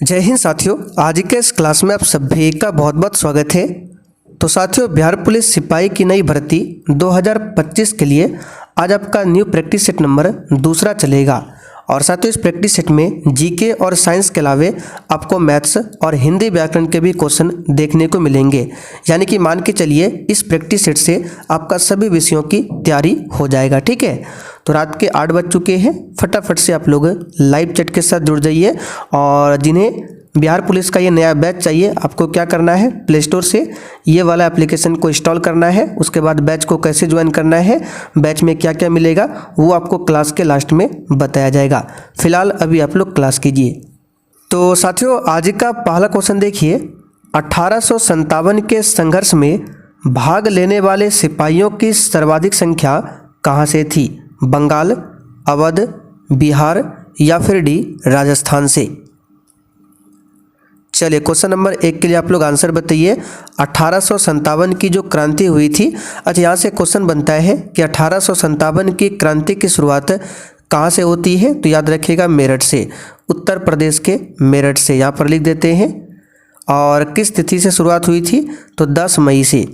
जय हिंद साथियों, आज के इस क्लास में आप सभी का बहुत बहुत स्वागत है। तो साथियों, बिहार पुलिस सिपाही की नई भर्ती 2025 के लिए आज आपका न्यू प्रैक्टिस सेट नंबर दूसरा चलेगा। और साथियों, इस प्रैक्टिस सेट में जीके और साइंस के अलावे आपको मैथ्स और हिंदी व्याकरण के भी क्वेश्चन देखने को मिलेंगे। यानी कि मान के चलिए इस प्रैक्टिस सेट से आपका सभी विषयों की तैयारी हो जाएगा। ठीक है, तो रात के 8 बज चुके हैं। फटाफट से आप लोग लाइव चैट के साथ जुड़ जाइए। और जिन्हें बिहार पुलिस का ये नया बैच चाहिए, आपको क्या करना है, प्ले स्टोर से ये वाला एप्लीकेशन को इंस्टॉल करना है। उसके बाद बैच को कैसे ज्वाइन करना है, बैच में क्या क्या मिलेगा, वो आपको क्लास के लास्ट में बताया जाएगा। फिलहाल अभी आप लोग क्लास कीजिए। तो साथियों, आज का पहला क्वेश्चन देखिए। 1857 के संघर्ष में भाग लेने वाले सिपाहियों की सर्वाधिक संख्या कहाँ से थी? बंगाल, अवध, बिहार या फिर डी राजस्थान से? चलिए, क्वेश्चन नंबर 1 के लिए आप लोग आंसर बताइए। 1857 की जो क्रांति हुई थी, अच्छा यहाँ से क्वेश्चन बनता है कि 1857 की क्रांति की शुरुआत कहाँ से होती है? तो याद रखिएगा मेरठ से, उत्तर प्रदेश के मेरठ से, यहाँ पर लिख देते हैं। और किस तिथि से शुरुआत हुई थी? तो 10 मई से।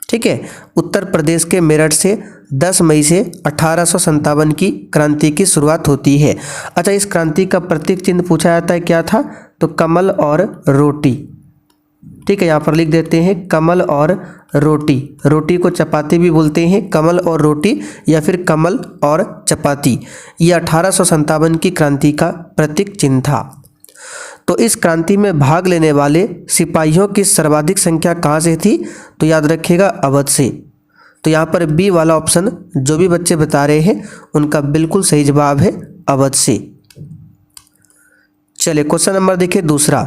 ठीक है, उत्तर प्रदेश के मेरठ से 10 मई से 1857 की क्रांति की शुरुआत होती है। अच्छा, इस क्रांति का प्रतीक चिन्ह पूछा जाता है, क्या था? तो कमल और रोटी। ठीक है, यहाँ पर लिख देते हैं कमल और रोटी। रोटी को चपाती भी बोलते हैं, कमल और रोटी या फिर कमल और चपाती। ये 1857 की क्रांति का प्रतीक चिन्ह था। तो इस क्रांति में भाग लेने वाले सिपाहियों की सर्वाधिक संख्या कहाँ से थी? तो याद रखिएगा अवध से। तो यहाँ पर बी वाला ऑप्शन जो भी बच्चे बता रहे हैं उनका बिल्कुल सही जवाब है अवध से। चलिए, क्वेश्चन नंबर देखिए दूसरा।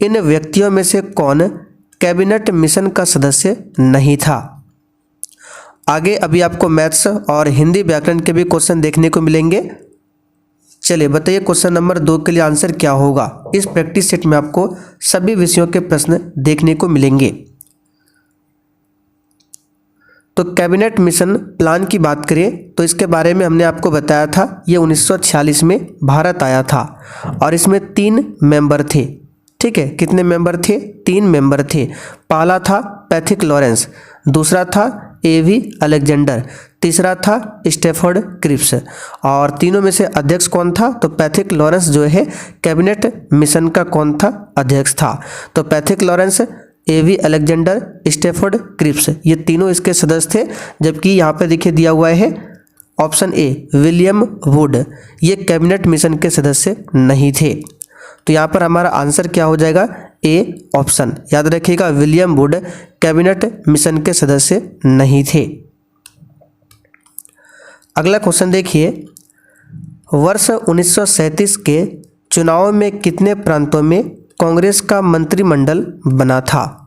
इन व्यक्तियों में से कौन कैबिनेट मिशन का सदस्य नहीं था? आगे अभी आपको मैथ्स और हिंदी व्याकरण के भी क्वेश्चन देखने को मिलेंगे। चलिए बताइए, क्वेश्चन नंबर 2 के लिए आंसर क्या होगा? इस प्रैक्टिस सेट में आपको सभी विषयों के प्रश्न देखने को मिलेंगे। तो कैबिनेट मिशन प्लान की बात करें तो इसके बारे में हमने आपको बताया था, ये 1946 में भारत आया था और इसमें 3 मेंबर थे। ठीक है, कितने मेंबर थे? 3 मेंबर थे। पहला था पैथिक लॉरेंस, दूसरा था एवी अलेक्जेंडर, तीसरा था स्टेफर्ड क्रिप्स। और तीनों में से अध्यक्ष कौन था? तो पैथिक लॉरेंस जो है कैबिनेट मिशन का कौन था? अध्यक्ष था। तो पैथिक लॉरेंस, एवी अलेक्जेंडर, स्टेफर्ड क्रिप्स, ये तीनों इसके सदस्य थे। जबकि यहाँ पे देखिए दिया हुआ है ऑप्शन ए विलियम वुड, ये कैबिनेट मिशन के सदस्य नहीं थे। तो यहाँ पर हमारा आंसर क्या हो जाएगा? A option. याद रखिएगा विलियम वुड कैबिनेट मिशन के सदस्य नहीं थे। अगला क्वेश्चन देखिए। वर्ष 1937 के चुनाव में कितने प्रांतों में कांग्रेस का मंत्रिमंडल बना था?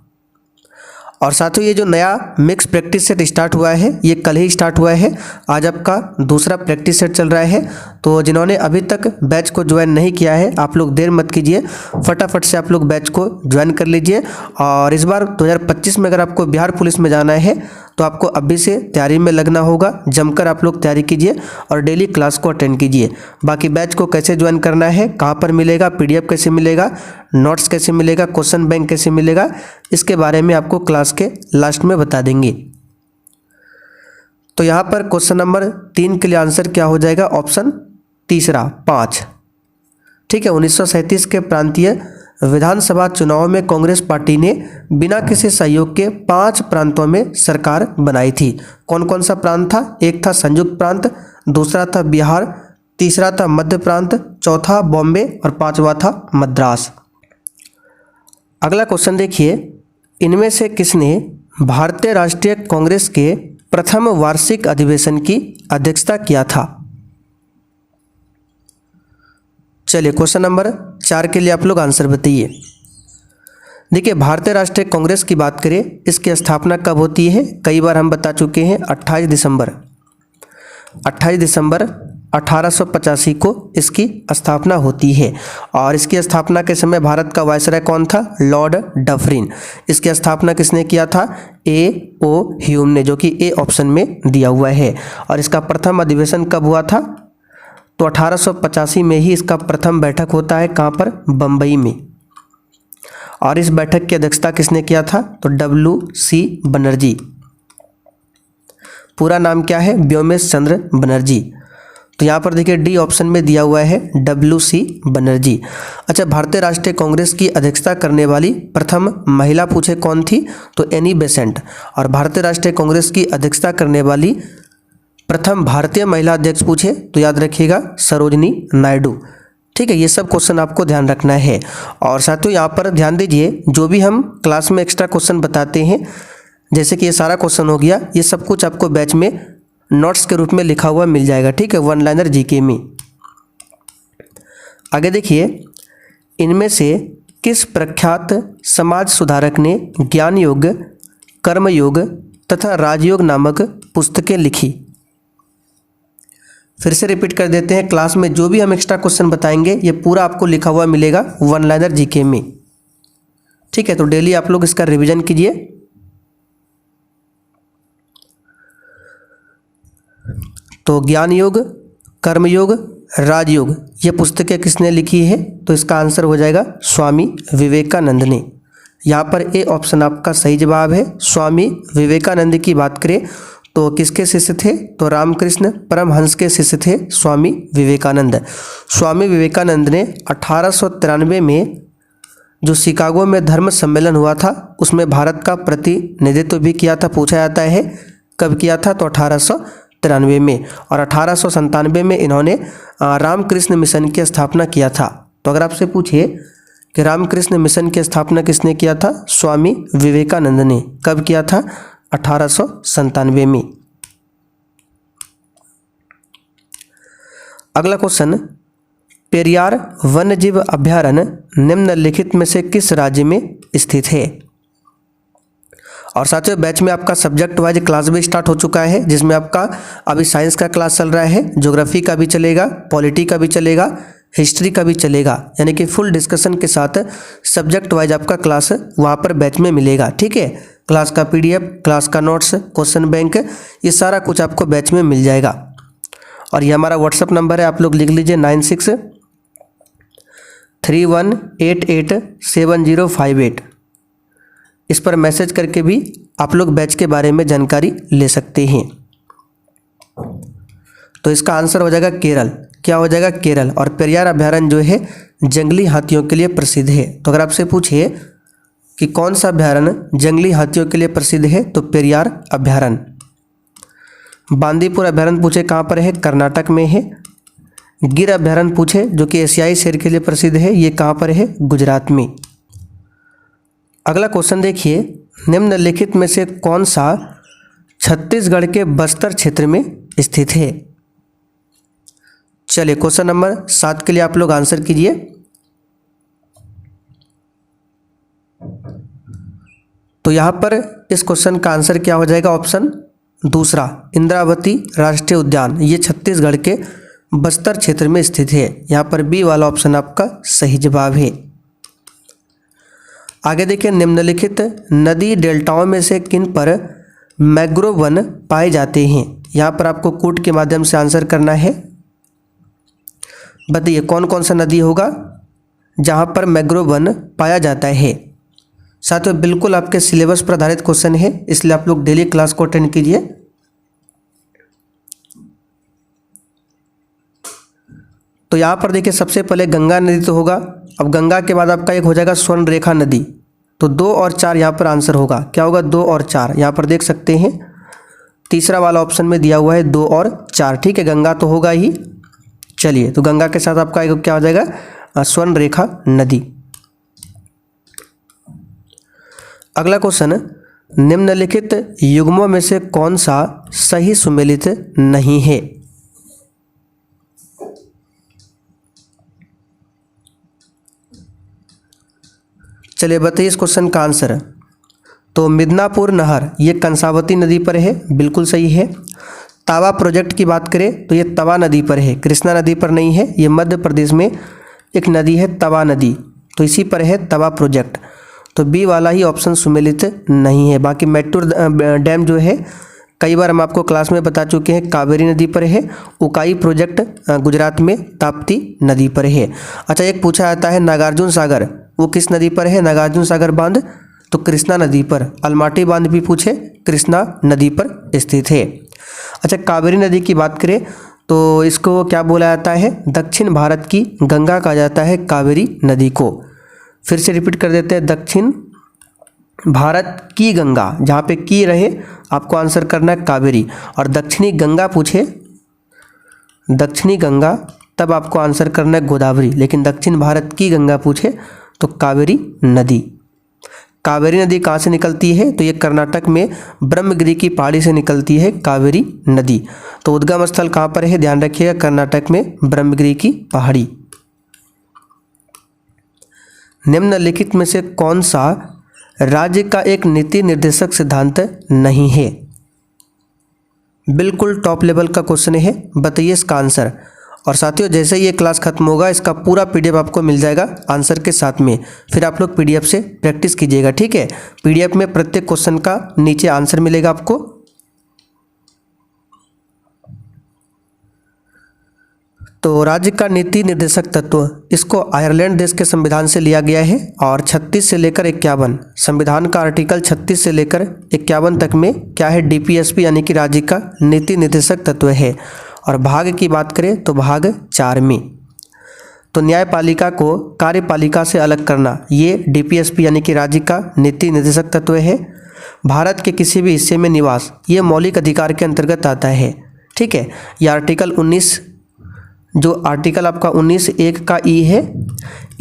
और साथियों, ये जो नया मिक्स प्रैक्टिस सेट स्टार्ट हुआ है, ये कल ही स्टार्ट हुआ है। आज आपका दूसरा प्रैक्टिस सेट चल रहा है। तो जिन्होंने अभी तक बैच को ज्वाइन नहीं किया है, आप लोग देर मत कीजिए, फटाफट से आप लोग बैच को ज्वाइन कर लीजिए। और इस बार 2025 में अगर आपको बिहार पुलिस में जाना है तो आपको अभी से तैयारी में लगना होगा। जमकर आप लोग तैयारी कीजिए और डेली क्लास को अटेंड कीजिए। बाकी बैच को कैसे ज्वाइन करना है, कहाँ पर मिलेगा, PDF कैसे मिलेगा, नोट्स कैसे मिलेगा, क्वेश्चन बैंक कैसे मिलेगा, इसके बारे में आपको क्लास के लास्ट में बता देंगे। तो यहाँ पर क्वेश्चन नंबर 3 के लिए आंसर क्या हो जाएगा? ऑप्शन तीसरा 5। ठीक है, 1937 के प्रांतीय विधानसभा चुनाव में कांग्रेस पार्टी ने बिना किसी सहयोग के 5 प्रांतों में सरकार बनाई थी। कौन कौन सा प्रांत था? एक था संयुक्त प्रांत, दूसरा था बिहार, तीसरा था मध्य प्रांत, चौथा बॉम्बे और 5वां था मद्रास। अगला क्वेश्चन देखिए। इनमें से किसने भारतीय राष्ट्रीय कांग्रेस के प्रथम वार्षिक अधिवेशन की अध्यक्षता किया था? चलिए, क्वेश्चन नंबर 4 के लिए आप लोग आंसर बताइए। देखिए, भारतीय राष्ट्रीय कांग्रेस की बात करें, इसकी स्थापना कब होती है? कई बार हम बता चुके हैं, 28 दिसंबर 1885 को इसकी स्थापना होती है। और इसकी स्थापना के समय भारत का वायसराय कौन था? Lord Dufferin. इसकी स्थापना किसने किया था? A.O. ह्यूम ने, जो कि ए ऑप्शन में दिया हुआ है। और इसका प्रथम अधिवेशन कब हुआ था? तो 1885 में ही इसका प्रथम बैठक होता है, कहाँ पर, बम्बई में। और इस बैठक की अध्यक्षता किसने किया था, तो WC बनर्जी। पूरा नाम क्या है, व्योमेश चंद्र बनर्जी। तो यहाँ पर देखिए डी ऑप्शन में दिया हुआ है WC बनर्जी। अच्छा, भारतीय राष्ट्रीय कांग्रेस की अध्यक्षता करने वाली प्रथम महिला पूछे कौन थी, तो एनी बेसेंट। और भारतीय राष्ट्रीय कांग्रेस की अध्यक्षता करने वाली प्रथम भारतीय महिला अध्यक्ष पूछे तो याद रखिएगा सरोजनी नायडू। ठीक है, ये सब क्वेश्चन आपको ध्यान रखना है। और साथियों यहाँ पर ध्यान दीजिए, जो भी हम क्लास में एक्स्ट्रा क्वेश्चन बताते हैं, जैसे कि ये सारा क्वेश्चन हो गया, ये सब कुछ आपको बैच में नोट्स के रूप में लिखा हुआ मिल जाएगा। ठीक है, वन लाइनर जीके में। आगे देखिए, इनमें से किस प्रख्यात समाज सुधारक ने ज्ञान योग, कर्मयोग तथा राजयोग नामक पुस्तकें लिखी। फिर से रिपीट कर देते हैं, क्लास में जो भी हम एक्स्ट्रा क्वेश्चन बताएंगे ये पूरा आपको लिखा हुआ मिलेगा वन लाइनर जीके में। ठीक है, तो डेली आप लोग इसका रिवीजन कीजिए। तो ज्ञान योग, कर्मयोग, राजयोग ये पुस्तकें किसने लिखी है, तो इसका आंसर हो जाएगा स्वामी विवेकानंद ने। यहाँ पर ए ऑप्शन आपका सही जवाब है। स्वामी विवेकानंद की बात करें तो किसके शिष्य थे, तो रामकृष्ण परमहंस के शिष्य थे स्वामी विवेकानंद। स्वामी विवेकानंद ने 1893 में जो शिकागो में धर्म सम्मेलन हुआ था उसमें भारत का प्रतिनिधित्व भी किया था। पूछा जाता है कब किया था, तो 1893 में। और 1897 में इन्होंने रामकृष्ण मिशन की स्थापना किया था। तो अगर आपसे पूछे कि रामकृष्ण मिशन की स्थापना किसने किया था, स्वामी विवेकानंद ने। कब किया था, 1897 में। अगला क्वेश्चन, पेरियार वन्यजीव अभयारण्य निम्नलिखित में से किस राज्य में स्थित है। और साथियों बैच में आपका सब्जेक्ट वाइज क्लास भी स्टार्ट हो चुका है, जिसमें आपका अभी साइंस का क्लास चल रहा है, ज्योग्राफी का भी चलेगा, पॉलिटी का भी चलेगा, हिस्ट्री का भी चलेगा, यानी कि फुल डिस्कशन के साथ सब्जेक्ट वाइज आपका क्लास वहाँ पर बैच में मिलेगा। ठीक है, क्लास का PDF, क्लास का नोट्स, क्वेश्चन बैंक, ये सारा कुछ आपको बैच में मिल जाएगा। और ये हमारा व्हाट्सअप नंबर है, आप लोग लिख लीजिए 9631887058। इस पर मैसेज करके भी आप लोग बैच के बारे में जानकारी ले सकते हैं। तो इसका आंसर हो जाएगा केरल। क्या हो जाएगा, केरल। और पेरियार अभयारण्य जो है जंगली हाथियों के लिए प्रसिद्ध है। तो अगर आपसे पूछिए कि कौन सा अभयारण्य जंगली हाथियों के लिए प्रसिद्ध है, तो पेरियार अभयारण्य। बांदीपुर अभयारण्य पूछे कहाँ पर है, कर्नाटक में है। गिर अभयारण्य पूछे जो कि एशियाई शेर के लिए प्रसिद्ध है, ये कहाँ पर है, गुजरात में। अगला क्वेश्चन देखिए, निम्नलिखित में से कौन सा छत्तीसगढ़ के बस्तर क्षेत्र में स्थित है। चलिए क्वेश्चन नंबर 7 के लिए आप लोग आंसर कीजिए। तो यहाँ पर इस क्वेश्चन का आंसर क्या हो जाएगा, ऑप्शन दूसरा, इंद्रावती राष्ट्रीय उद्यान। ये छत्तीसगढ़ के बस्तर क्षेत्र में स्थित है। यहाँ पर बी वाला ऑप्शन आपका सही जवाब है। आगे देखिए, निम्नलिखित नदी डेल्टाओं में से किन पर मैंग्रोव वन पाए जाते हैं। यहाँ पर आपको कोड के माध्यम से आंसर करना है। बताइए कौन कौन सा नदी होगा जहाँ पर मैंग्रोव वन पाया जाता है। साथियों बिल्कुल आपके सिलेबस पर आधारित क्वेश्चन है, इसलिए आप लोग डेली क्लास को अटेंड कीजिए। तो यहाँ पर देखिए सबसे पहले गंगा नदी तो होगा। अब गंगा के बाद आपका एक हो जाएगा स्वर्ण रेखा नदी। तो 2 और 4 यहाँ पर आंसर होगा। क्या होगा, 2 और 4। यहाँ पर देख सकते हैं तीसरा वाला ऑप्शन में दिया हुआ है 2 और 4। ठीक है, गंगा तो होगा ही। चलिए, तो गंगा के साथ आपका एक क्या हो जाएगा, स्वर्ण रेखा नदी। अगला क्वेश्चन, निम्नलिखित युग्मों में से कौन सा सही सुमेलित नहीं है। चलिए बताइए इस क्वेश्चन का आंसर। तो मिदनापुर नहर ये कंसावती नदी पर है, बिल्कुल सही है। तावा प्रोजेक्ट की बात करें तो ये तवा नदी पर है, कृष्णा नदी पर नहीं है। ये मध्य प्रदेश में एक नदी है तवा नदी, तो इसी पर है तवा प्रोजेक्ट। तो बी वाला ही ऑप्शन सुमेलित नहीं है। बाकी मैटूर डैम जो है कई बार हम आपको क्लास में बता चुके हैं, कावेरी नदी पर है। उकाई प्रोजेक्ट गुजरात में ताप्ती नदी पर है। अच्छा, एक पूछा जाता है नागार्जुन सागर वो किस नदी पर है? नागार्जुन सागर बांध तो कृष्णा नदी पर। अलमाटी बांध भी पूछे, कृष्णा नदी पर स्थित है। अच्छा, कावेरी नदी की बात करें तो इसको क्या बोला जाता है? दक्षिण भारत की गंगा कहा जाता है कावेरी नदी को। फिर से रिपीट कर देते हैं, दक्षिण भारत की गंगा, जहाँ पे की रहे आपको आंसर करना है कावेरी। और दक्षिणी गंगा पूछे, दक्षिणी गंगा, तब आपको आंसर करना है गोदावरी। लेकिन दक्षिण भारत की गंगा पूछे तो कावेरी नदी। कावेरी नदी कहाँ से निकलती है? तो ये कर्नाटक में ब्रह्मगिरी की पहाड़ी से निकलती है कावेरी नदी। तो उद्गम स्थल कहाँ पर है? ध्यान रखिएगा, कर्नाटक में ब्रह्मगिरी की पहाड़ी। निम्नलिखित में से कौन सा राज्य का एक नीति निर्देशक सिद्धांत नहीं है? बिल्कुल टॉप लेवल का क्वेश्चन है, बताइए इसका आंसर। और साथियों, जैसे ही ये क्लास खत्म होगा इसका पूरा पीडीएफ आपको मिल जाएगा आंसर के साथ में। फिर आप लोग पीडीएफ से प्रैक्टिस कीजिएगा, ठीक है। पीडीएफ में प्रत्येक क्वेश्चन का नीचे आंसर मिलेगा आपको। तो राज्य का नीति निर्देशक तत्व, इसको आयरलैंड देश के संविधान से लिया गया है। और 36 से लेकर 51 संविधान का आर्टिकल 36 से लेकर 51 तक में क्या है? डीपीएसपी यानी कि राज्य का नीति निर्देशक तत्व है। और भाग की बात करें तो भाग 4 में तो न्यायपालिका को कार्यपालिका से अलग करना, ये डीपीएसपी यानी कि राज्य का नीति निर्देशक तत्व है। भारत के किसी भी हिस्से में निवास, ये मौलिक अधिकार के अंतर्गत आता है, ठीक है। यह आर्टिकल 19, जो आर्टिकल आपका 19(1) का ई है,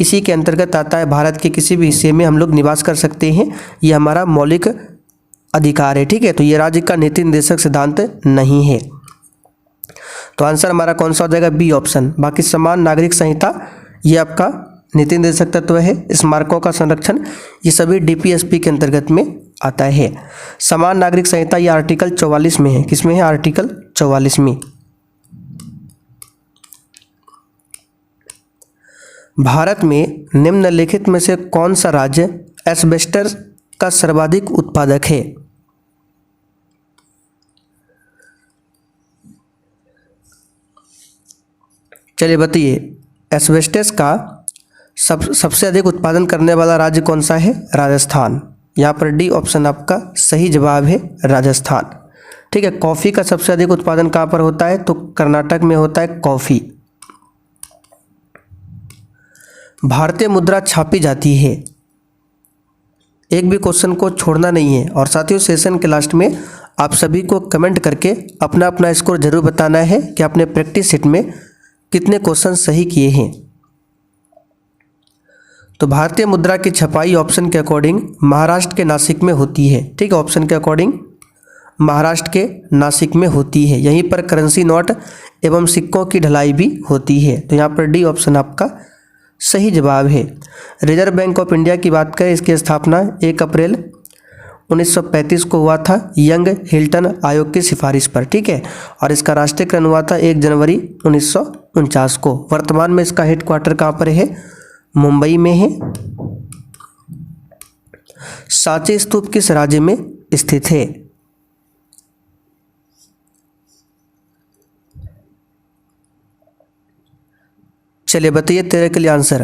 इसी के अंतर्गत आता है। भारत के किसी भी हिस्से में हम लोग निवास कर सकते हैं, ये हमारा मौलिक अधिकार है, ठीक है। तो ये राज्य का नीति निर्देशक सिद्धांत नहीं है। तो आंसर हमारा कौन सा हो जाएगा? B option. बाकी समान नागरिक संहिता, ये आपका नीति निर्देशक तत्व है। स्मारकों का संरक्षण, ये सभी डीपीएसपी के अंतर्गत में आता है। समान नागरिक संहिता ये आर्टिकल 44 में है। किस में है? आर्टिकल 44 में। भारत में निम्नलिखित में से कौन सा राज्य एस्बेस्टस का सर्वाधिक उत्पादक है? चलिए बताइए, एस्बेस्टस का सबसे अधिक उत्पादन करने वाला राज्य कौन सा है? राजस्थान। यहाँ पर डी ऑप्शन आपका सही जवाब है, राजस्थान, ठीक है। कॉफ़ी का सबसे अधिक उत्पादन कहाँ पर होता है? तो कर्नाटक में होता है कॉफ़ी। भारतीय मुद्रा छापी जाती है, एक भी क्वेश्चन को छोड़ना नहीं है। और साथियों, सेशन के लास्ट में आप सभी को कमेंट करके अपना अपना स्कोर जरूर बताना है कि आपने प्रैक्टिस सेट में कितने क्वेश्चन सही किए हैं। तो भारतीय मुद्रा की छपाई ऑप्शन के अकॉर्डिंग महाराष्ट्र के नासिक में होती है, ठीक है। ऑप्शन के अकॉर्डिंग महाराष्ट्र के नासिक में होती है। यहीं पर करेंसी नोट एवं सिक्कों की ढलाई भी होती है। तो यहाँ पर डी ऑप्शन आपका सही जवाब है। रिजर्व बैंक ऑफ इंडिया की बात करें, इसकी स्थापना 1 अप्रैल 1935 को हुआ था यंग हिल्टन आयोग की सिफारिश पर, ठीक है। और इसका राष्ट्रीयकरण हुआ था 1 जनवरी 1949 को। वर्तमान में इसका हेडक्वार्टर कहाँ पर है? मुंबई में है। सांची स्तूप किस राज्य में स्थित है? चलिए बताइए 13 के लिए आंसर।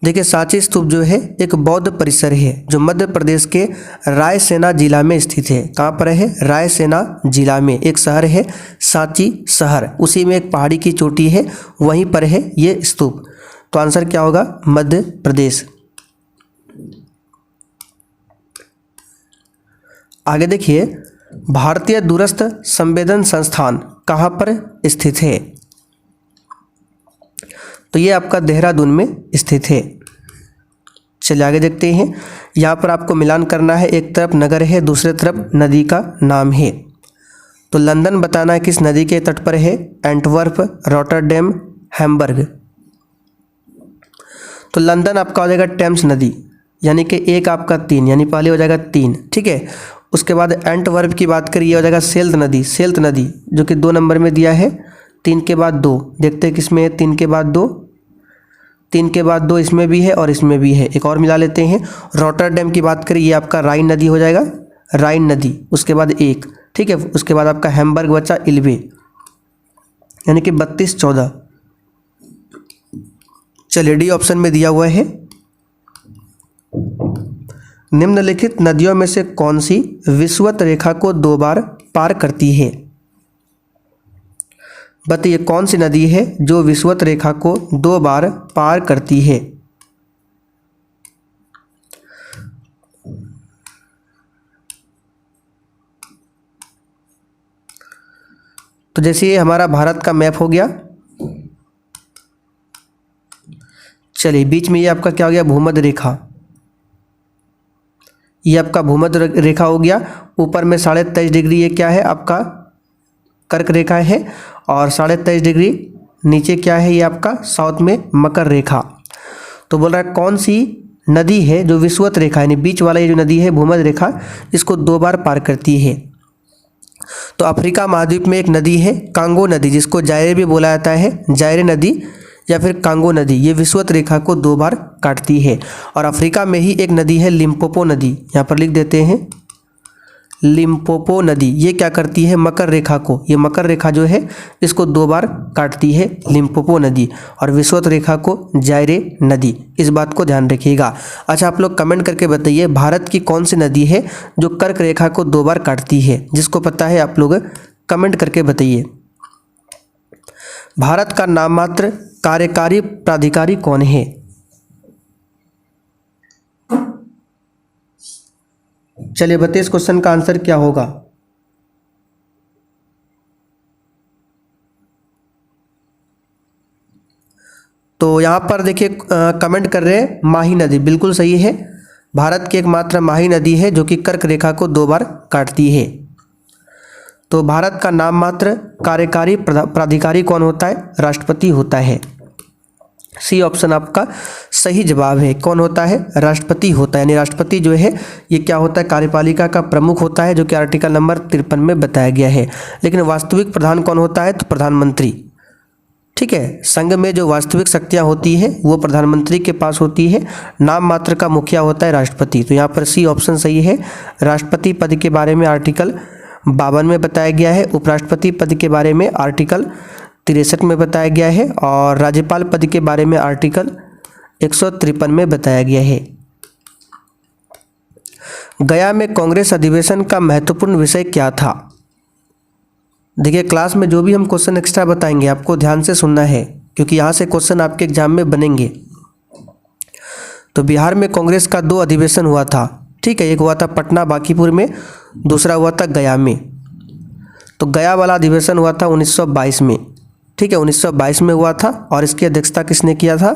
देखिए, सांची स्तूप जो है एक बौद्ध परिसर है जो मध्य प्रदेश के रायसेना जिला में स्थित है। कहाँ पर है? रायसेना जिला में एक शहर है सांची शहर, उसी में एक पहाड़ी की चोटी है, वहीं पर है ये स्तूप। तो आंसर क्या होगा? मध्य प्रदेश। आगे देखिए, भारतीय दूरस्थ संवेदन संस्थान कहाँ पर स्थित है? तो ये आपका देहरादून में स्थित है। चलिए आगे देखते हैं। यहाँ पर आपको मिलान करना है, एक तरफ नगर है, दूसरे तरफ नदी का नाम है। तो लंदन बताना है किस नदी के तट पर है? Antwerp, Rotterdam, Hamburg. तो लंदन आपका हो जाएगा टेम्स नदी, यानी कि एक आपका 3, यानी पहले हो जाएगा 3, ठीक है। उसके बाद एंटवर्प की बात करिए, हो जाएगा सेल्त नदी, सेल्त नदी जो कि 2 नंबर में दिया है। 3 के बाद 2, देखते हैं किसमें है 3 के बाद 2, 3 के बाद 2 इसमें भी है और इसमें भी है। एक और मिला लेते हैं। रॉटरडैम की बात करें, ये आपका राइन नदी हो जाएगा, राइन नदी, उसके बाद 1, ठीक है। उसके बाद आपका हैम्बर्ग बचा इल्वे, यानी कि 32-14। चलिए डी ऑप्शन में दिया हुआ है। निम्नलिखित नदियों में से कौन सी विषुवत रेखा को 2 बार पार करती है? बताइए कौन सी नदी है जो विषुवत रेखा को 2 बार पार करती है? तो जैसे ये हमारा भारत का मैप हो गया, चलिए बीच में ये आपका क्या हो गया, भूमध्य रेखा। ये आपका भूमध्य रेखा हो गया। ऊपर में 23.5 डिग्री ये क्या है आपका, कर्क रेखा है। और 23.5 डिग्री नीचे क्या है, ये आपका साउथ में मकर रेखा। तो बोल रहा है कौन सी नदी है जो विषुवत रेखा यानी बीच वाला ये जो नदी है भूमध्य रेखा, इसको 2 बार पार करती है? तो अफ्रीका महाद्वीप में एक नदी है कांगो नदी, जिसको जायरे भी बोला जाता है, जायरे नदी या फिर कांगो नदी, ये विषुवत रेखा को 2 बार काटती है। और अफ्रीका में ही एक नदी है लिम्पोपो नदी, यहाँ पर लिख देते हैं लिम्पोपो नदी। ये क्या करती है, मकर रेखा को, ये मकर रेखा जो है इसको 2 बार काटती है लिम्पोपो नदी, और विषुवत रेखा को जायरे नदी। इस बात को ध्यान रखिएगा। अच्छा आप लोग कमेंट करके बताइए भारत की कौन सी नदी है जो कर्क रेखा को 2 बार काटती है? जिसको पता है आप लोग कमेंट करके बताइए। भारत का नाममात्र कार्यकारी प्राधिकारी कौन है? चलिए बताइए इस क्वेश्चन का आंसर क्या होगा। तो यहाँ पर देखिए कमेंट कर रहे हैं माही नदी, बिल्कुल सही है। भारत की एकमात्र माही नदी है जो कि कर्क रेखा को 2 बार काटती है। तो भारत का नाममात्र कार्यकारी प्राधिकारी कौन होता है? राष्ट्रपति होता है। सी ऑप्शन आपका सही जवाब है। कौन होता है? राष्ट्रपति होता है। यानी राष्ट्रपति जो है ये क्या होता है, कार्यपालिका का प्रमुख होता है, जो कि आर्टिकल नंबर 53 में बताया गया है। लेकिन वास्तविक प्रधान कौन होता है? तो प्रधानमंत्री, ठीक है। संघ में जो वास्तविक शक्तियां होती है वो प्रधानमंत्री के पास होती है। नाम मात्र का मुखिया होता है राष्ट्रपति। तो यहाँ पर सी ऑप्शन सही है। राष्ट्रपति पद के बारे में आर्टिकल 52 में बताया गया है, उपराष्ट्रपति पद के बारे में आर्टिकल 63 में बताया गया है, और राज्यपाल पद के बारे में आर्टिकल 153 में बताया गया है। गया में कांग्रेस अधिवेशन का महत्वपूर्ण विषय क्या था? देखिए क्लास में जो भी हम क्वेश्चन एक्स्ट्रा बताएंगे आपको ध्यान से सुनना है, क्योंकि यहाँ से क्वेश्चन आपके एग्जाम में बनेंगे। तो बिहार में कांग्रेस का 2 अधिवेशन हुआ था, ठीक है। एक हुआ था पटना बांकीपुर में, दूसरा हुआ था गया में। तो गया वाला अधिवेशन हुआ था 1922 में, ठीक है, 1922 में हुआ था। और इसकी अध्यक्षता किसने किया था?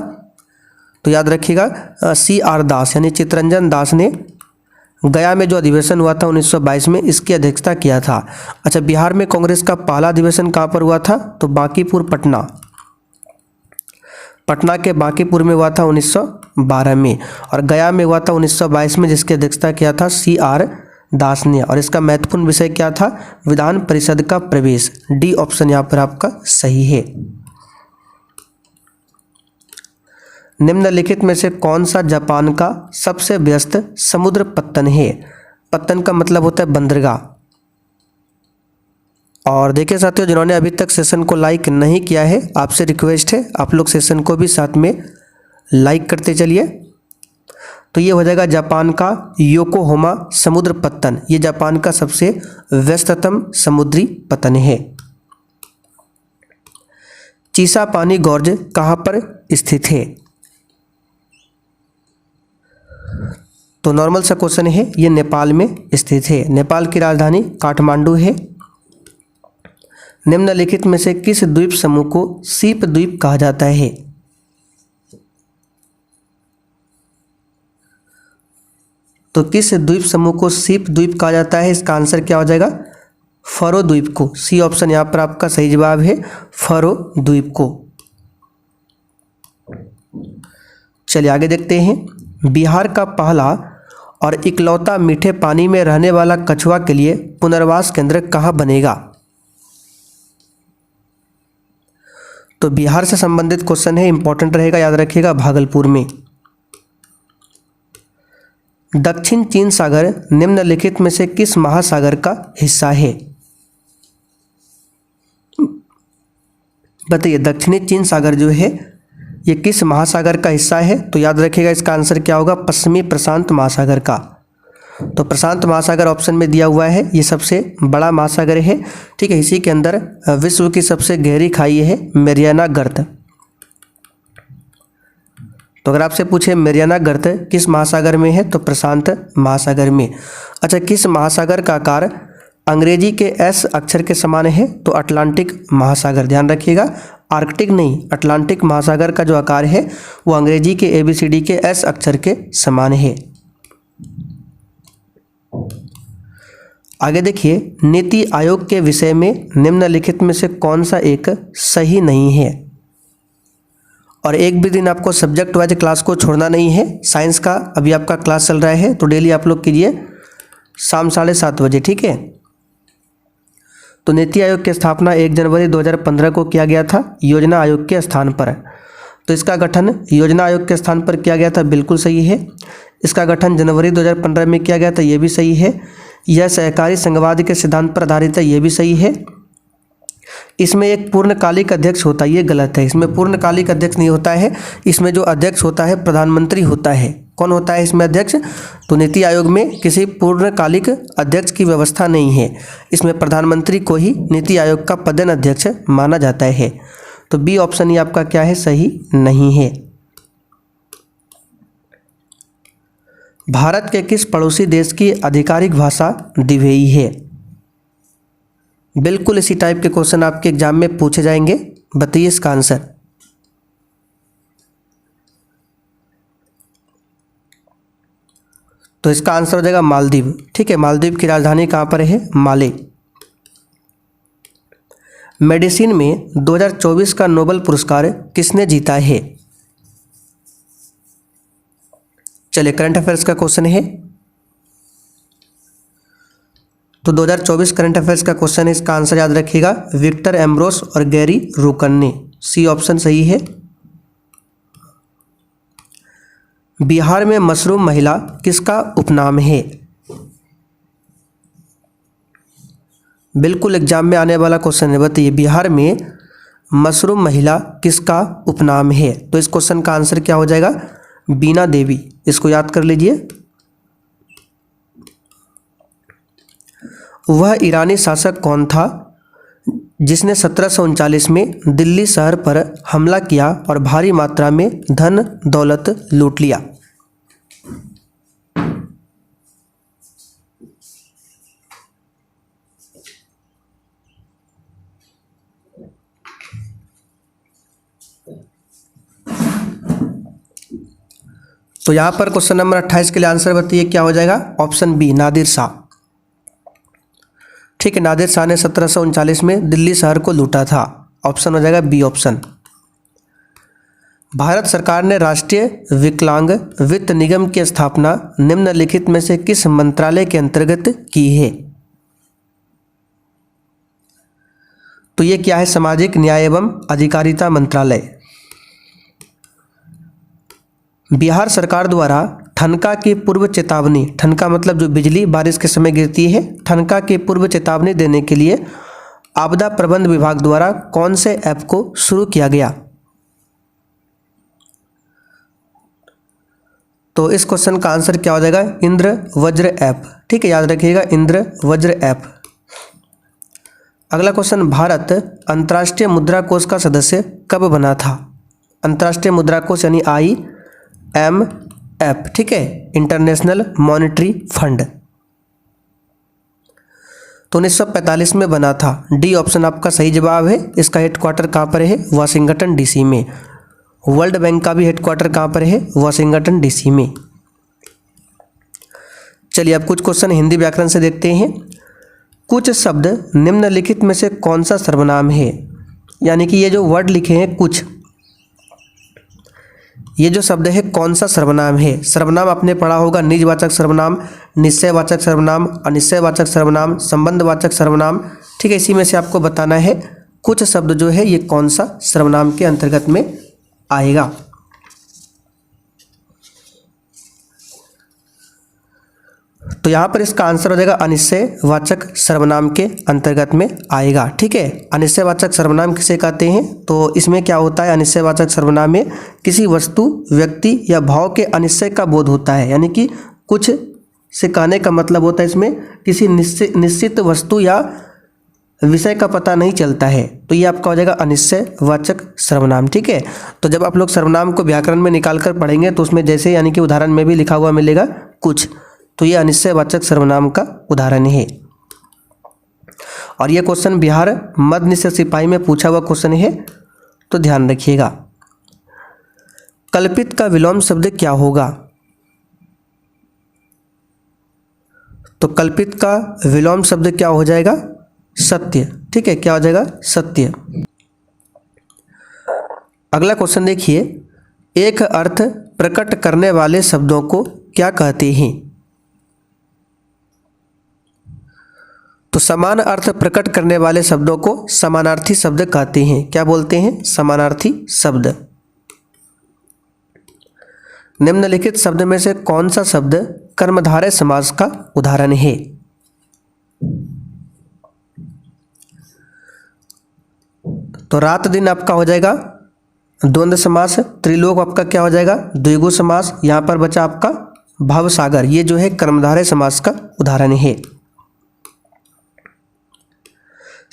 तो याद रखिएगा CR दास यानी चित्तरंजन दास ने गया में जो अधिवेशन हुआ था 1922 में, इसकी अध्यक्षता किया था। अच्छा बिहार में कांग्रेस का पहला अधिवेशन कहाँ पर हुआ था? तो बांकीपुर पटना, पटना के बांकीपुर में हुआ था 1912 में, और गया में हुआ था 1922 में, जिसकी अध्यक्षता किया था CR दास ने। और इसका महत्वपूर्ण विषय क्या था? विधान परिषद का प्रवेश। डी ऑप्शन यहाँ पर आपका सही है। निम्नलिखित में से कौन सा जापान का सबसे व्यस्त समुद्र पत्तन है? पत्तन का मतलब होता है बंदरगाह। और देखिए साथियों, जिन्होंने अभी तक सेशन को लाइक नहीं किया है, आपसे रिक्वेस्ट है आप लोग सेशन को भी साथ में लाइक करते चलिए। तो ये हो जाएगा जापान का योकोहामा समुद्र पत्तन। ये जापान का सबसे व्यस्ततम समुद्री पत्तन है। चीसा पानी गोर्ज कहाँ पर स्थित है? तो नॉर्मल सा क्वेश्चन है, ये नेपाल में स्थित है। नेपाल की राजधानी काठमांडू है। निम्नलिखित में से किस द्वीप समूह को सीप द्वीप कहा जाता है? तो किस द्वीप समूह को सीप द्वीप कहा जाता है? इसका आंसर क्या हो जाएगा? फरो द्वीप को। सी ऑप्शन यहाँ पर आपका सही जवाब है, फरो द्वीप को। चलिए आगे देखते हैं। बिहार का पहला और इकलौता मीठे पानी में रहने वाला कछुआ के लिए पुनर्वास केंद्र कहाँ बनेगा? तो बिहार से संबंधित क्वेश्चन है, इंपॉर्टेंट रहेगा, याद रखिएगा। भागलपुर में। दक्षिण चीन सागर निम्नलिखित में से किस महासागर का हिस्सा है? बताइए, दक्षिणी चीन सागर जो है ये किस महासागर का हिस्सा है? तो याद रखिएगा इसका आंसर क्या होगा, पश्चिमी प्रशांत महासागर का। तो प्रशांत महासागर ऑप्शन में दिया हुआ है, ये सबसे बड़ा महासागर है, ठीक है। इसी के अंदर विश्व की सबसे गहरी खाई है मैरियाना गर्त। तो अगर आपसे पूछे मैरियाना गर्त किस महासागर में है, तो प्रशांत महासागर में। अच्छा, किस महासागर का आकार अंग्रेजी के एस अक्षर के समान है? तो अटलांटिक महासागर। ध्यान रखिएगा, आर्कटिक नहीं, अटलांटिक महासागर का जो आकार है वो अंग्रेजी के ABCD के एस अक्षर के समान है। आगे देखिए, नीति आयोग के विषय में निम्नलिखित में से कौन सा एक सही नहीं है? और एक भी दिन आपको सब्जेक्ट वाइज क्लास को छोड़ना नहीं है। साइंस का अभी आपका क्लास चल रहा है, तो डेली आप लोग कीजिए शाम 7:30 बजे, ठीक है। तो नीति आयोग की स्थापना 1 जनवरी 2015 को किया गया था योजना आयोग के स्थान पर। तो इसका गठन योजना आयोग के स्थान पर किया गया था, बिल्कुल सही है। इसका गठन जनवरी 2015 में किया गया था, ये भी सही है। यह सहकारी संघवाद के सिद्धांत पर आधारित है, ये भी सही है। इसमें एक पूर्णकालिक अध्यक्ष होता है, ये गलत है। इसमें पूर्णकालिक अध्यक्ष नहीं होता है, इसमें जो अध्यक्ष होता है प्रधानमंत्री होता है। कौन होता है इसमें अध्यक्ष? तो नीति आयोग में किसी पूर्णकालिक अध्यक्ष की व्यवस्था नहीं है, इसमें प्रधानमंत्री को ही नीति आयोग का पदेन अध्यक्ष माना जाता है। तो बी ऑप्शन ही आपका क्या है, सही नहीं है। भारत के किस पड़ोसी देश की आधिकारिक भाषा दिवेई है? बिल्कुल इसी टाइप के क्वेश्चन आपके एग्जाम में पूछे जाएंगे, बताइए इसका आंसर। तो इसका आंसर हो जाएगा मालदीव, ठीक है। मालदीव की राजधानी कहाँ पर है? माले। मेडिसिन में 2024 का नोबेल पुरस्कार किसने जीता है? चलिए, करंट अफेयर्स का क्वेश्चन है। तो 2024 करंट अफेयर्स का क्वेश्चन है, इसका आंसर याद रखिएगा विक्टर एम्ब्रोस और गैरी रूकन ने। सी ऑप्शन सही है। बिहार में मशरूम महिला किसका उपनाम है? बिल्कुल एग्जाम में आने वाला क्वेश्चन है, बताइए बिहार में मशरूम महिला किसका उपनाम है? तो इस क्वेश्चन का आंसर क्या हो जाएगा? बीना देवी। इसको याद कर लीजिए। वह ईरानी शासक कौन था जिसने 1739 में दिल्ली शहर पर हमला किया और भारी मात्रा में धन दौलत लूट लिया? तो यहाँ पर क्वेश्चन नंबर 28 के लिए आंसर बताइए क्या हो जाएगा? ऑप्शन बी, नादिर शाह, ठीक है। नादिर शाह ने 1739 में दिल्ली शहर को लूटा था। ऑप्शन हो जाएगा बी ऑप्शन। भारत सरकार ने राष्ट्रीय विकलांग वित्त निगम की स्थापना निम्नलिखित में से किस मंत्रालय के अंतर्गत की है? तो ये क्या है? सामाजिक न्याय एवं अधिकारिता मंत्रालय। बिहार सरकार द्वारा ठनका की पूर्व चेतावनी, ठनका मतलब जो बिजली बारिश के समय गिरती है, ठनका की पूर्व चेतावनी देने के लिए आपदा प्रबंध विभाग द्वारा कौन से ऐप को शुरू किया गया? तो इस क्वेश्चन का आंसर क्या हो जाएगा? इंद्र वज्र ऐप, ठीक है, याद रखिएगा इंद्र वज्र ऐप। अगला क्वेश्चन, भारत अंतर्राष्ट्रीय मुद्रा कोष का सदस्य कब बना था? अंतर्राष्ट्रीय मुद्रा कोष यानी IMF, ठीक है, इंटरनेशनल मॉनेटरी फंड। तो 1945 में बना था। डी ऑप्शन आपका सही जवाब है। इसका हेडक्वार्टर कहाँ पर है? वाशिंगटन DC में। वर्ल्ड बैंक का भी हेडक्वार्टर कहाँ पर है? वाशिंगटन DC में। चलिए अब कुछ क्वेश्चन हिंदी व्याकरण से देखते हैं। कुछ शब्द निम्नलिखित में से कौन सा सर्वनाम है? यानी कि ये जो वर्ड लिखे हैं कुछ, ये जो शब्द है कौन सा सर्वनाम है? सर्वनाम आपने पढ़ा होगा निजवाचक सर्वनाम, निश्चयवाचक सर्वनाम, अनिश्चयवाचक सर्वनाम, संबंधवाचक सर्वनाम, ठीक है। इसी में से आपको बताना है कुछ शब्द जो है ये कौन सा सर्वनाम के अंतर्गत में आएगा। तो यहाँ पर इसका आंसर हो जाएगा अनिश्चयवाचक सर्वनाम के अंतर्गत में आएगा। ठीक है, अनिश्चयवाचक सर्वनाम किसे कहते हैं? तो इसमें क्या होता है, अनिश्चयवाचक सर्वनाम में किसी वस्तु, व्यक्ति या भाव के अनिश्चय का बोध होता है, यानी कि कुछ से कहने का मतलब होता है इसमें किसी निश्चित वस्तु या विषय का पता नहीं चलता है, तो ये आपका हो जाएगा अनिश्चयवाचक सर्वनाम। ठीक है, तो जब आप लोग सर्वनाम को व्याकरण में निकाल कर पढ़ेंगे तो उसमें जैसे यानी कि उदाहरण में भी लिखा हुआ मिलेगा कुछ, तो ये अनिश्चयवाचक सर्वनाम का उदाहरण है। और ये क्वेश्चन बिहार मध्य निषेध सिपाही में पूछा हुआ क्वेश्चन है, तो ध्यान रखिएगा। कल्पित का विलोम शब्द क्या होगा? तो कल्पित का विलोम शब्द क्या हो जाएगा? सत्य। ठीक है, क्या हो जाएगा? सत्य। अगला क्वेश्चन देखिए, एक अर्थ प्रकट करने वाले शब्दों को क्या कहते हैं? तो समान अर्थ प्रकट करने वाले शब्दों को समानार्थी शब्द कहते हैं। क्या बोलते हैं? समानार्थी शब्द। निम्नलिखित शब्द में से कौन सा शब्द कर्मधारय समास का उदाहरण है? तो रात दिन आपका हो जाएगा द्वंद्व समास, त्रिलोक आपका क्या हो जाएगा? द्विगु समास। यहाँ पर बचा आपका भवसागर, ये जो है कर्मधारय समास का उदाहरण है।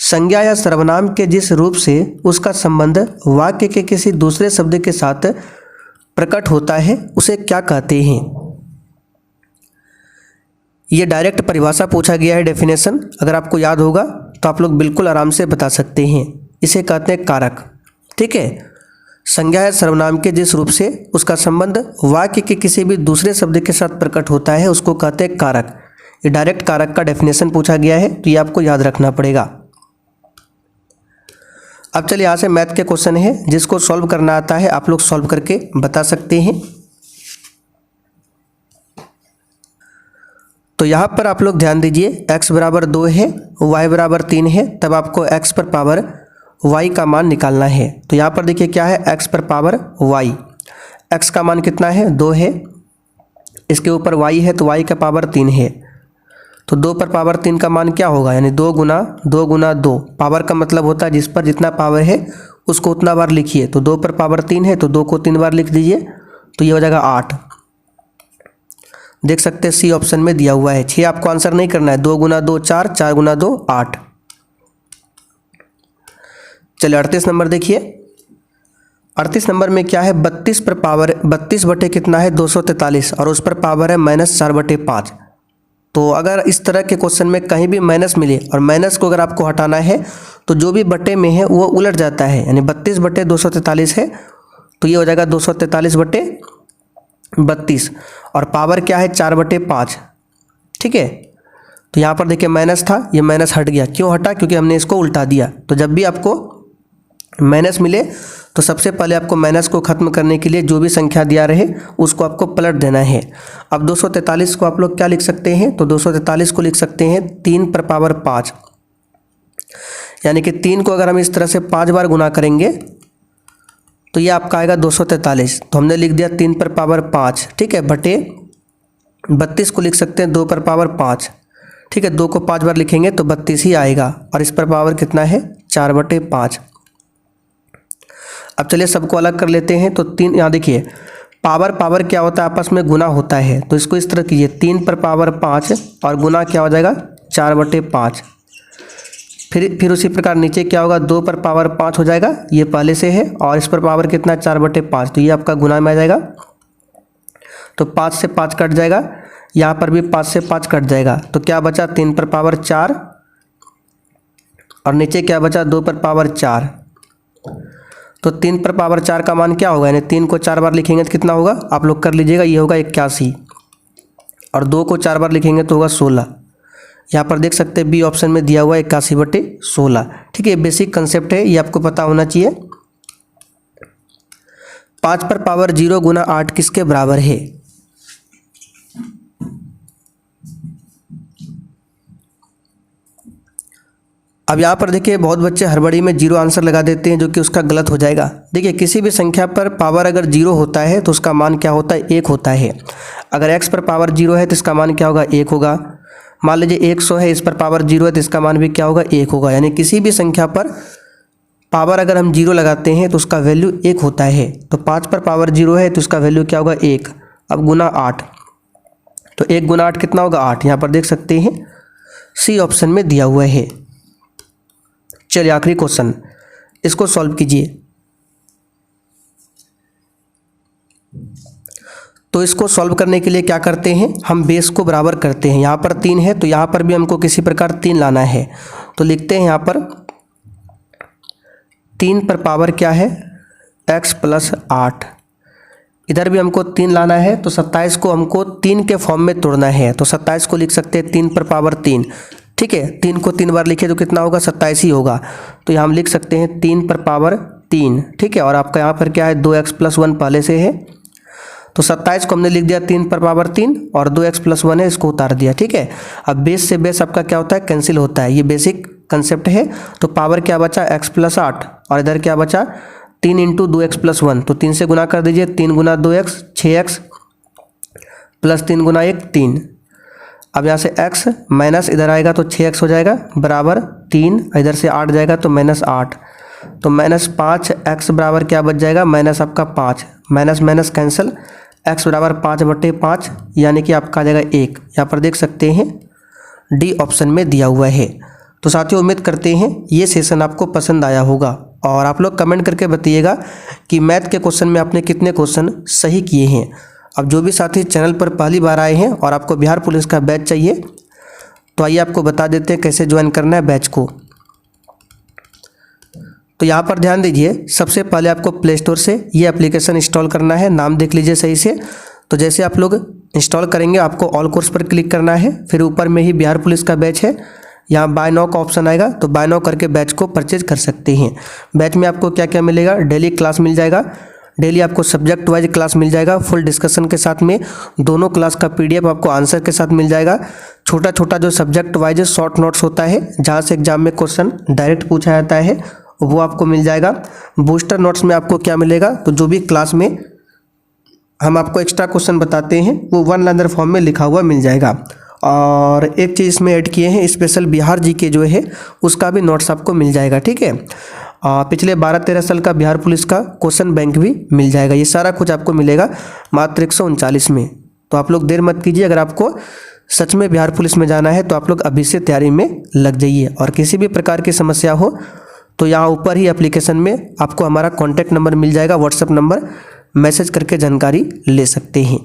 संज्ञा या सर्वनाम के जिस रूप से उसका संबंध वाक्य के किसी दूसरे शब्द के साथ प्रकट होता है उसे क्या कहते हैं? ये डायरेक्ट परिभाषा पूछा गया है, डेफिनेशन अगर आपको याद होगा तो आप लोग बिल्कुल आराम से बता सकते हैं। इसे कहते हैं कारक। ठीक है, संज्ञा या सर्वनाम के जिस रूप से उसका संबंध वाक्य के किसी भी दूसरे शब्द के साथ प्रकट होता है उसको कहते हैं कारक। ये डायरेक्ट कारक का डेफिनेशन पूछा गया है, तो ये आपको याद रखना पड़ेगा। अब चलिए यहाँ से मैथ के क्वेश्चन है, जिसको सॉल्व करना आता है आप लोग सॉल्व करके बता सकते हैं। तो यहाँ पर आप लोग ध्यान दीजिए, x बराबर 2 है, y बराबर 3 है, तब आपको x पर पावर y का मान निकालना है। तो यहाँ पर देखिए क्या है, x पर पावर y, x का मान कितना है? 2 है, इसके ऊपर y है तो y का पावर 3 है, तो 2 पर पावर 3 का मान क्या होगा? यानी 2 गुना 2। पावर का मतलब होता है जिस पर जितना पावर है उसको उतना बार लिखिए। तो 2 पर पावर 3 है तो 2 को 3 बार लिख दीजिए, तो ये हो जाएगा 8। देख सकते हैं सी ऑप्शन में दिया हुआ है। 6 आपको आंसर नहीं करना है, 2 गुना 2 4, 4 गुना 2 8। चलिए 38 नंबर देखिए। 38 नंबर में क्या है? 32 पर पावर 32 बटे कितना है? 243, और उस पर पावर है -4/5। तो अगर इस तरह के क्वेश्चन में कहीं भी माइनस मिले और माइनस को अगर आपको हटाना है तो जो भी बटे में है वो उलट जाता है, यानी 32 बटे 243 है तो ये हो जाएगा 243 बटे 32, और पावर क्या है? 4/5। ठीक है, तो यहाँ पर देखिए माइनस था, ये माइनस हट गया। क्यों हटा? क्योंकि हमने इसको उल्टा दिया। तो जब भी आपको माइनस मिले तो सबसे पहले आपको माइनस को खत्म करने के लिए जो भी संख्या दिया रहे उसको आपको पलट देना है। अब 243 को आप लोग क्या लिख सकते हैं? तो 243 को लिख सकते हैं 3 पर पावर 5, यानी कि 3 को अगर हम इस तरह से 5 बार गुना करेंगे तो ये आपका आएगा 243। तो हमने लिख दिया 3 पर पावर 5, ठीक है, बटे 32 को लिख सकते हैं 2 पर पावर 5, ठीक है, 2 को 5 बार लिखेंगे तो 32 ही आएगा, और इस पर पावर कितना है? 4/5। अब चलिए सबको अलग कर लेते हैं। तो 3, यहाँ देखिए पावर क्या होता है? आपस में गुना होता है, तो इसको इस तरह कीजिए 3 पर पावर 5 और गुना क्या हो जाएगा? 4/5। फिर उसी प्रकार नीचे क्या होगा? 2 पर पावर 5 हो जाएगा, ये पहले से है, और इस पर पावर कितना? 4/5, तो ये आपका गुना में आ जाएगा। तो 5 से 5 कट जाएगा, यहाँ पर भी 5 से 5 कट जाएगा, तो क्या बचा? 3 पर पावर 4, और नीचे क्या बचा? 2 पर पावर 4। तो 3 पर पावर 4 का मान क्या होगा? यानी 3 को 4 बार लिखेंगे तो कितना होगा? आप लोग कर लीजिएगा, ये होगा 81, और 2 को 4 बार लिखेंगे तो होगा 16। यहाँ पर देख सकते हैं बी ऑप्शन में दिया हुआ है 81/16। ठीक है, बेसिक कंसेप्ट है, ये आपको पता होना चाहिए। 5 पर पावर 0 गुना 8 किसके बराबर है? अब यहाँ पर देखिए बहुत बच्चे हड़बड़ी में 0 आंसर लगा देते हैं, जो कि उसका गलत हो जाएगा। देखिए किसी भी संख्या पर पावर अगर 0 होता है तो उसका मान क्या होता है? 1 होता है। अगर x पर पावर 0 है तो इसका मान क्या होगा 1 होगा। मान लीजिए 100 है, इस पर पावर 0 है तो इसका मान भी क्या होगा 1 होगा। यानी किसी भी संख्या पर पावर अगर हम 0 लगाते हैं तो उसका वैल्यू 1 होता है। तो 5 पर पावर 0 है तो उसका वैल्यू क्या होगा 1। अब गुना 8, तो 1 गुना 8 कितना होगा 8। यहाँ पर देख सकते हैं सी ऑप्शन में दिया हुआ है। चलिए आखिरी क्वेश्चन, इसको सॉल्व कीजिए। तो इसको सॉल्व करने के लिए क्या करते हैं, हम बेस को बराबर करते हैं। यहाँ पर 3 है तो यहाँ पर भी हमको किसी प्रकार 3 लाना है। तो लिखते हैं यहाँ पर 3 पर पावर क्या है x प्लस 8। इधर भी हमको 3 लाना है तो 27 को हमको 3 के फॉर्म में तोड़ना है। तो 27 को लिख सकते हैं 3 पर पावर 3। ठीक है, 3 को 3 बार लिखे तो कितना होगा 27 ही होगा। तो यहाँ हम लिख सकते हैं 3 पर पावर 3। ठीक है, और आपका यहाँ पर क्या है 2x प्लस 1 पहले से है। तो 27 को हमने लिख दिया 3 पर पावर 3 और 2x प्लस 1 है, इसको उतार दिया। ठीक है, अब बेस से बेस आपका क्या होता है कैंसिल होता है, ये बेसिक कंसेप्ट है। तो पावर क्या बचा x प्लस 8 और इधर क्या बचा 3 इंटू 2x प्लस 1। तो 3 से गुना कर दीजिए, 3 गुना 2x 6x प्लस 3 गुना 1 3। अब यहाँ से x माइनस इधर आएगा तो 6x हो जाएगा बराबर 3, इधर से 8 जाएगा तो माइनस 8। तो माइनस 5x बराबर क्या बच जाएगा माइनस आपका 5, माइनस माइनस कैंसिल, x बराबर 5/5 यानी कि आपका आ जाएगा 1। यहाँ पर देख सकते हैं डी ऑप्शन में दिया हुआ है। तो साथियों उम्मीद करते हैं ये सेशन आपको पसंद आया होगा और आप लोग कमेंट करके बताइएगा कि मैथ के क्वेश्चन में आपने कितने क्वेश्चन सही किए हैं। अब जो भी साथी चैनल पर पहली बार आए हैं और आपको बिहार पुलिस का बैच चाहिए तो आइए आपको बता देते हैं कैसे ज्वाइन करना है बैच को। तो यहाँ पर ध्यान दीजिए, सबसे पहले आपको प्ले स्टोर से ये एप्लीकेशन इंस्टॉल करना है। नाम देख लीजिए सही से। तो जैसे आप लोग इंस्टॉल करेंगे आपको ऑल कोर्स पर क्लिक करना है, फिर ऊपर में ही बिहार पुलिस का बैच है, यहाँ बाय नाउ का ऑप्शन आएगा तो बाय नाउ करके बैच को परचेज कर सकते हैं। बैच में आपको क्या क्या मिलेगा, डेली क्लास मिल जाएगा, डेली आपको सब्जेक्ट वाइज क्लास मिल जाएगा फुल डिस्कशन के साथ में। दोनों क्लास का PDF आपको आंसर के साथ मिल जाएगा। छोटा छोटा जो सब्जेक्ट वाइज शॉर्ट नोट्स होता है जहाँ से एग्जाम में क्वेश्चन डायरेक्ट पूछा जाता है वो आपको मिल जाएगा। बूस्टर नोट्स में आपको क्या मिलेगा, तो जो भी क्लास में हम आपको एक्स्ट्रा क्वेश्चन बताते हैं वो 1 लाइनर फॉर्म में लिखा हुआ मिल जाएगा। और एक चीज़ इसमें ऐड किए हैं, स्पेशल बिहार जीके जो है उसका भी नोट्स आपको मिल जाएगा। ठीक है, पिछले 12-13 साल का बिहार पुलिस का क्वेश्चन बैंक भी मिल जाएगा। ये सारा कुछ आपको मिलेगा मात्र 139 में। तो आप लोग देर मत कीजिए, अगर आपको सच में बिहार पुलिस में जाना है तो आप लोग अभी से तैयारी में लग जाइए। और किसी भी प्रकार की समस्या हो तो यहाँ ऊपर ही एप्लीकेशन में आपको हमारा कॉन्टैक्ट नंबर मिल जाएगा, व्हाट्सएप नंबर, मैसेज करके जानकारी ले सकते हैं।